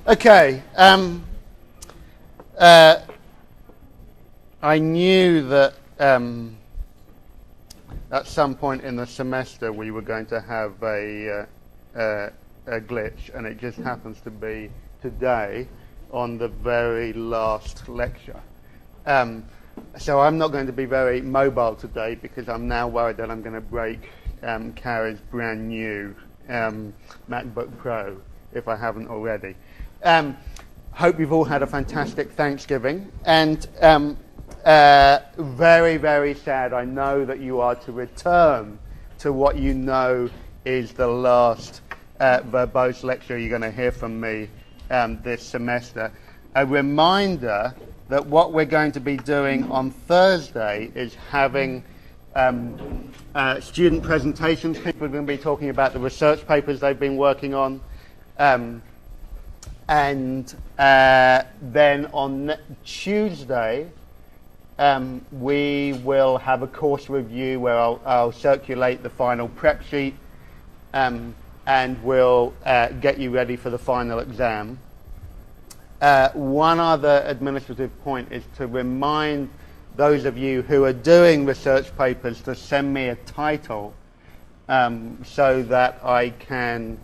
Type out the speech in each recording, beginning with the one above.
Okay. I knew that at some point in the semester we were going to have a glitch, and it just happens to be today on the very last lecture. So I'm not going to be very mobile today because I'm now worried that I'm going to break Carrie's brand new MacBook Pro if I haven't already. Hope you've all had a fantastic Thanksgiving, and very, very sad. I know that you are to return to what you know is the last verbose lecture you're going to hear from me this semester. A reminder that what we're going to be doing on Thursday is having student presentations. People are going to be talking about the research papers they've been working on. And then on Tuesday, we will have a course review where I'll circulate the final prep sheet and we'll get you ready for the final exam. One other administrative point is to remind those of you who are doing research papers to send me a title so that I can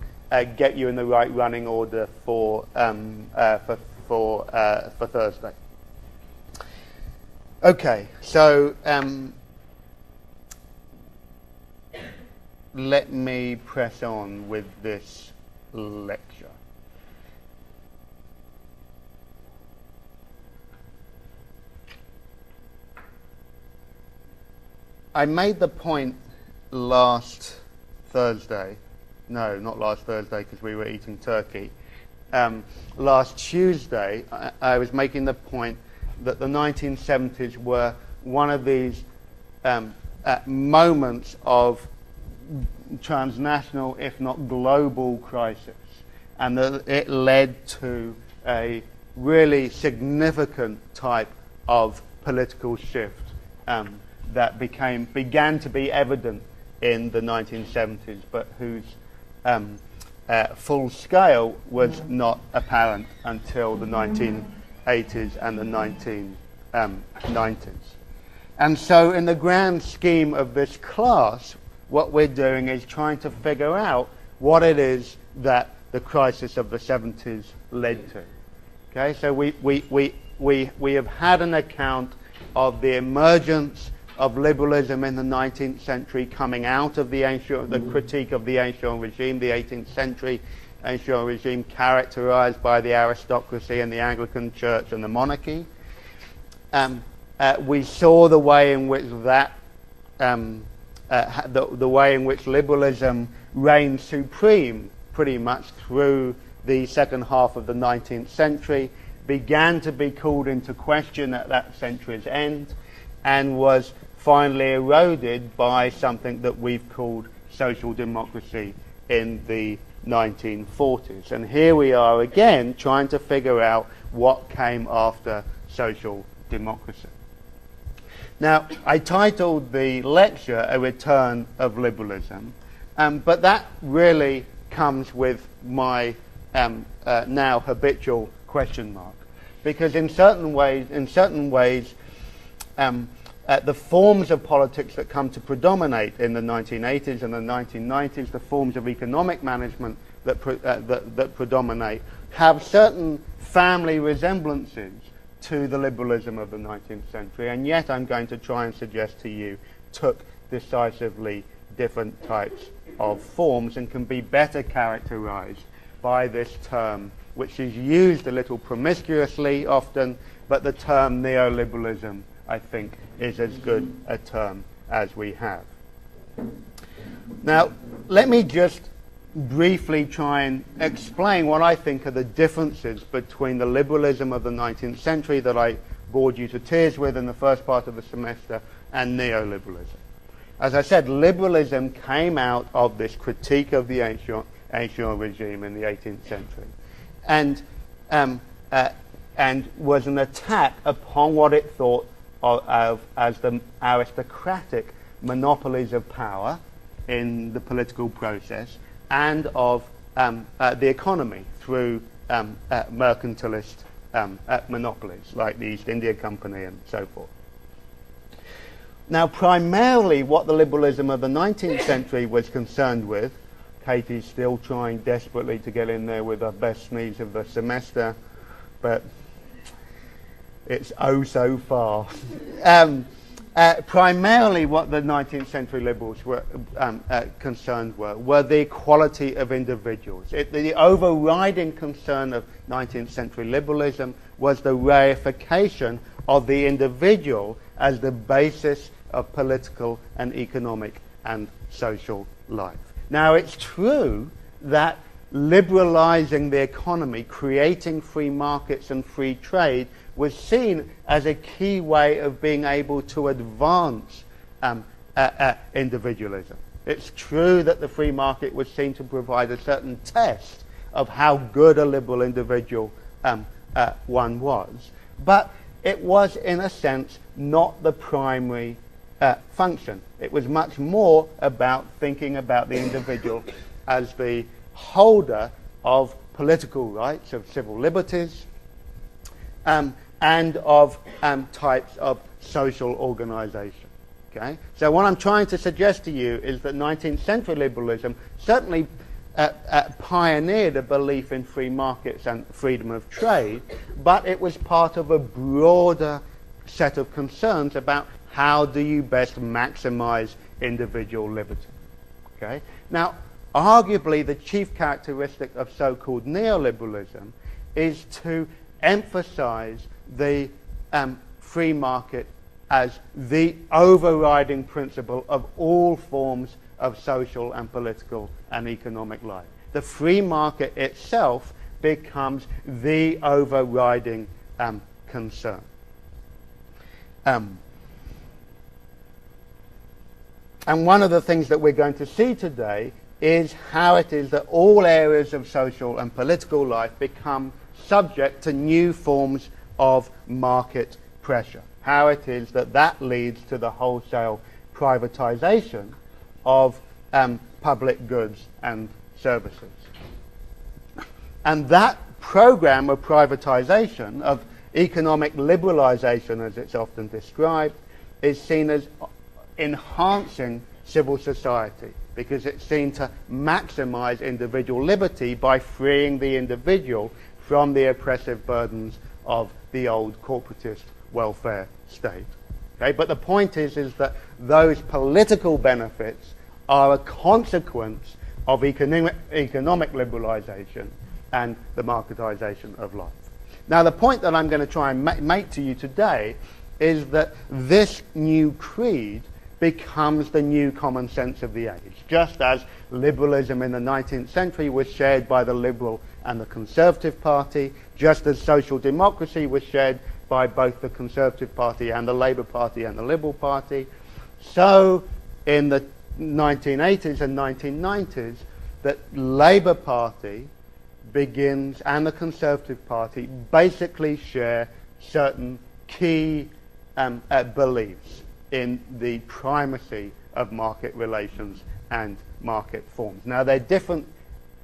get you in the right running order for Thursday. Okay, so let me press on with this lecture. I made the point last Thursday. No, not last Thursday because we were eating turkey. Last Tuesday, I was making the point that the 1970s were one of these moments of transnational, if not global, crisis, and that it led to a really significant type of political shift that began to be evident in the 1970s, but whose full scale was not apparent until the 1980s and the 1990s. And so in the grand scheme of this class, what we're doing is trying to figure out what it is that the crisis of the 70s led to. Okay, so we have had an account of the emergence of liberalism in the 19th century coming out of the critique of the ancient regime, the 18th century ancient regime characterized by the aristocracy and the Anglican Church and the monarchy. We saw the way in which the way in which liberalism reigned supreme pretty much through the second half of the 19th century, began to be called into question at that century's end, and was finally eroded by something that we've called social democracy in the 1940s. And here we are again trying to figure out what came after social democracy. Now, I titled the lecture A Return of Liberalism, but that really comes with my now habitual question mark, because in certain ways, the forms of politics that come to predominate in the 1980s and the 1990s, the forms of economic management that predominate, have certain family resemblances to the liberalism of the 19th century, and yet I'm going to try and suggest to you took decisively different types of forms and can be better characterized by this term, which is used a little promiscuously often, but the term neoliberalism, I think, is as good a term as we have. Now, let me just briefly try and explain what I think are the differences between the liberalism of the 19th century that I bored you to tears with in the first part of the semester and neoliberalism. As I said, liberalism came out of this critique of the ancient regime in the 18th century, and was an attack upon what it thought of as the aristocratic monopolies of power in the political process and of the economy through mercantilist monopolies like the East India Company and so forth. Now, primarily what the liberalism of the 19th century was concerned with, Katie's still trying desperately to get in there with her best sneeze of the semester, but it's oh so far. Primarily what the 19th century liberals were concerned were the equality of individuals. The overriding concern of 19th century liberalism was the reification of the individual as the basis of political and economic and social life. Now, it's true that liberalizing the economy, creating free markets and free trade, was seen as a key way of being able to advance individualism. It's true that the free market was seen to provide a certain test of how good a liberal individual one was, but it was, in a sense, not the primary function. It was much more about thinking about the individual as the holder of political rights, of civil liberties, and of types of social organization. Okay? So what I'm trying to suggest to you is that 19th century liberalism certainly pioneered a belief in free markets and freedom of trade, but it was part of a broader set of concerns about how do you best maximize individual liberty. Okay? Now, arguably the chief characteristic of so-called neoliberalism is to emphasize the free market as the overriding principle of all forms of social and political and economic life. The free market itself becomes the overriding concern. And one of the things that we're going to see today is how it is that all areas of social and political life become subject to new forms of market pressure. How it is that that leads to the wholesale privatization of public goods and services. And that program of privatization, of economic liberalization as it's often described, is seen as enhancing civil society because it's seen to maximize individual liberty by freeing the individual from the oppressive burdens of the old corporatist welfare state. Okay? But the point is that those political benefits are a consequence of economic liberalization and the marketization of life. Now, the point that I'm going to try and make to you today is that this new creed becomes the new common sense of the age. Just as liberalism in the 19th century was shared by the Liberal and the Conservative Party, just as social democracy was shared by both the Conservative Party and the Labour Party and the Liberal Party, so in the 1980s and 1990s, that Labour Party begins and the Conservative Party basically share certain key beliefs in the primacy of market relations and market forms. Now, they're different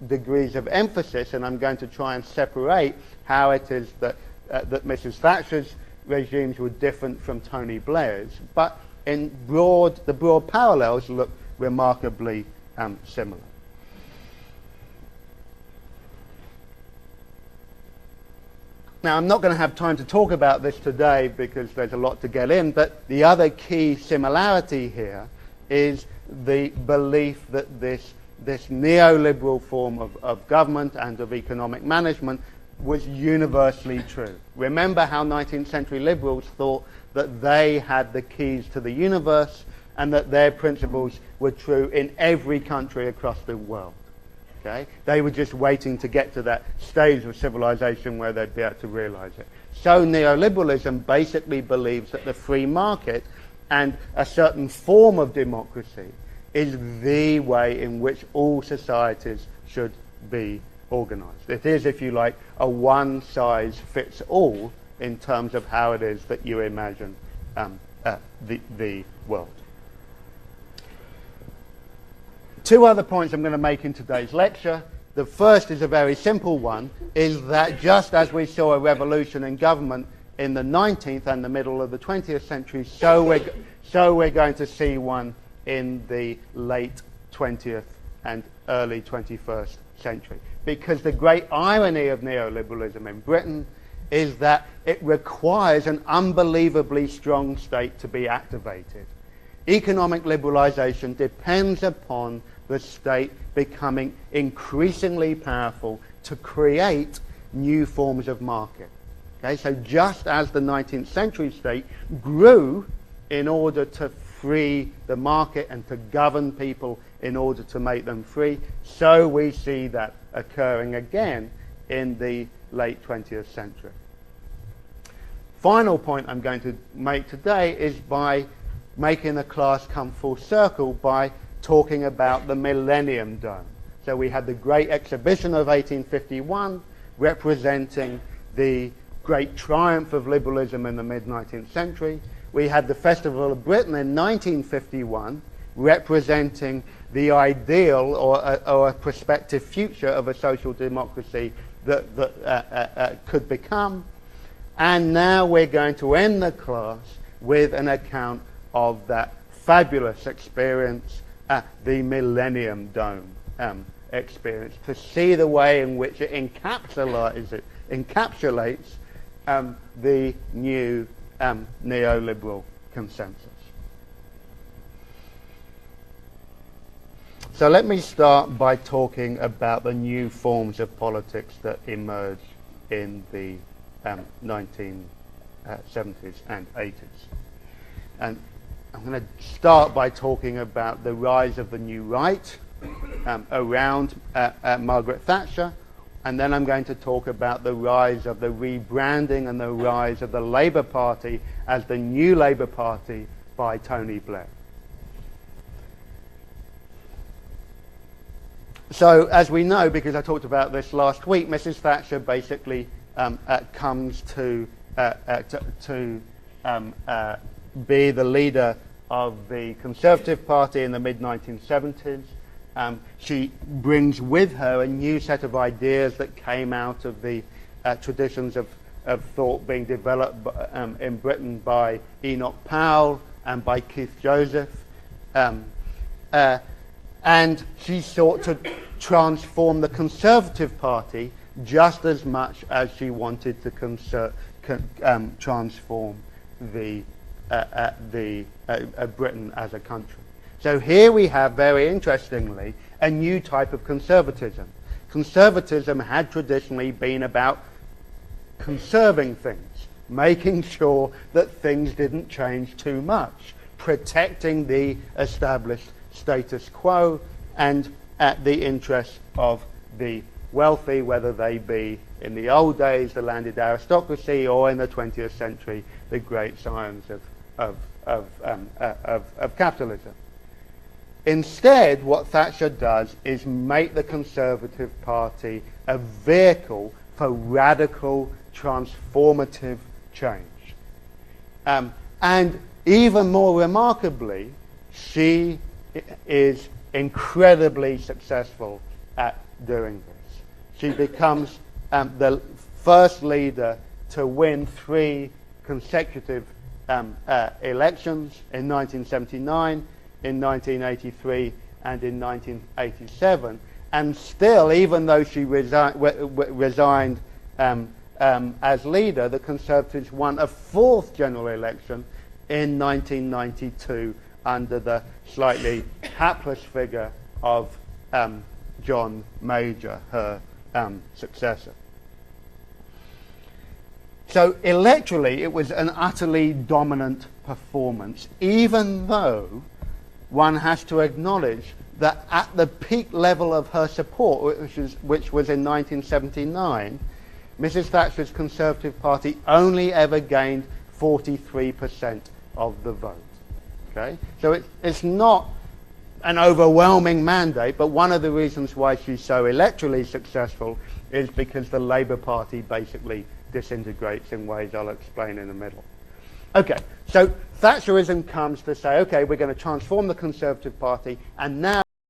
degrees of emphasis, and I'm going to try and separate how it is that Mrs. Thatcher's regimes were different from Tony Blair's, but in the broad parallels look remarkably similar. Now, I'm not going to have time to talk about this today because there's a lot to get in, but the other key similarity here is the belief that this neoliberal form of government and of economic management was universally true. Remember how 19th century liberals thought that they had the keys to the universe and that their principles were true in every country across the world. Okay? They were just waiting to get to that stage of civilization where they'd be able to realize it. So neoliberalism basically believes that the free market and a certain form of democracy is the way in which all societies should be organized. It is, if you like, a one-size-fits-all in terms of how it is that you imagine the world. Two other points I'm going to make in today's lecture The first is a very simple one, is that just as we saw a revolution in government in the 19th and the middle of the 20th century, so we're going to see one in the late 20th and early 21st century. Because the great irony of neoliberalism in Britain is that it requires an unbelievably strong state to be activated. Economic liberalization depends upon the state becoming increasingly powerful to create new forms of market. Okay, so just as the 19th century state grew in order to free the market and to govern people in order to make them free, so we see that occurring again in the late 20th century. Final point I'm going to make today is by making the class come full circle by talking about the Millennium Dome. So we had the great exhibition of 1851 representing the great triumph of liberalism in the mid-19th century. We had the Festival of Britain in 1951 representing the ideal or a prospective future of a social democracy that could become. And now we're going to end the class with an account of that fabulous experience at the Millennium Dome experience, to see the way in which it encapsulates the new neoliberal consensus. So let me start by talking about the new forms of politics that emerged in the 1970s and 80s. And I'm going to start by talking about the rise of the new right around Margaret Thatcher, and then I'm going to talk about the rise of the rebranding and the rise of the Labour Party as the new Labour Party by Tony Blair. So, as we know, because I talked about this last week, Mrs. Thatcher basically comes to be the leader of the Conservative Party in the mid-1970s. She brings with her a new set of ideas that came out of the traditions of thought being developed in Britain by Enoch Powell and by Keith Joseph. And she sought to transform the Conservative Party just as much as she wanted to transform Britain as a country. So here we have, very interestingly, a new type of conservatism. Conservatism had traditionally been about conserving things, making sure that things didn't change too much, protecting the established status quo and at the interests of the wealthy, whether they be in the old days the landed aristocracy or in the 20th century the great scions of capitalism. Instead, what Thatcher does is make the Conservative Party a vehicle for radical, transformative change. And even more remarkably, she is incredibly successful at doing this. She becomes the first leader to win 3 consecutive elections in 1979, in 1983, and in 1987. And still, even though she resigned as leader, the Conservatives won a 4th general election in 1992 under the slightly hapless figure of John Major, her successor. So electorally, it was an utterly dominant performance, even though one has to acknowledge that at the peak level of her support, which was in 1979, Mrs. Thatcher's Conservative Party only ever gained 43% of the vote. Okay? So it's not an overwhelming mandate, but one of the reasons why she's so electorally successful is because the Labour Party basically disintegrates in ways I'll explain in the middle. Okay, so Thatcherism comes to say, okay, we're going to transform the Conservative Party, and now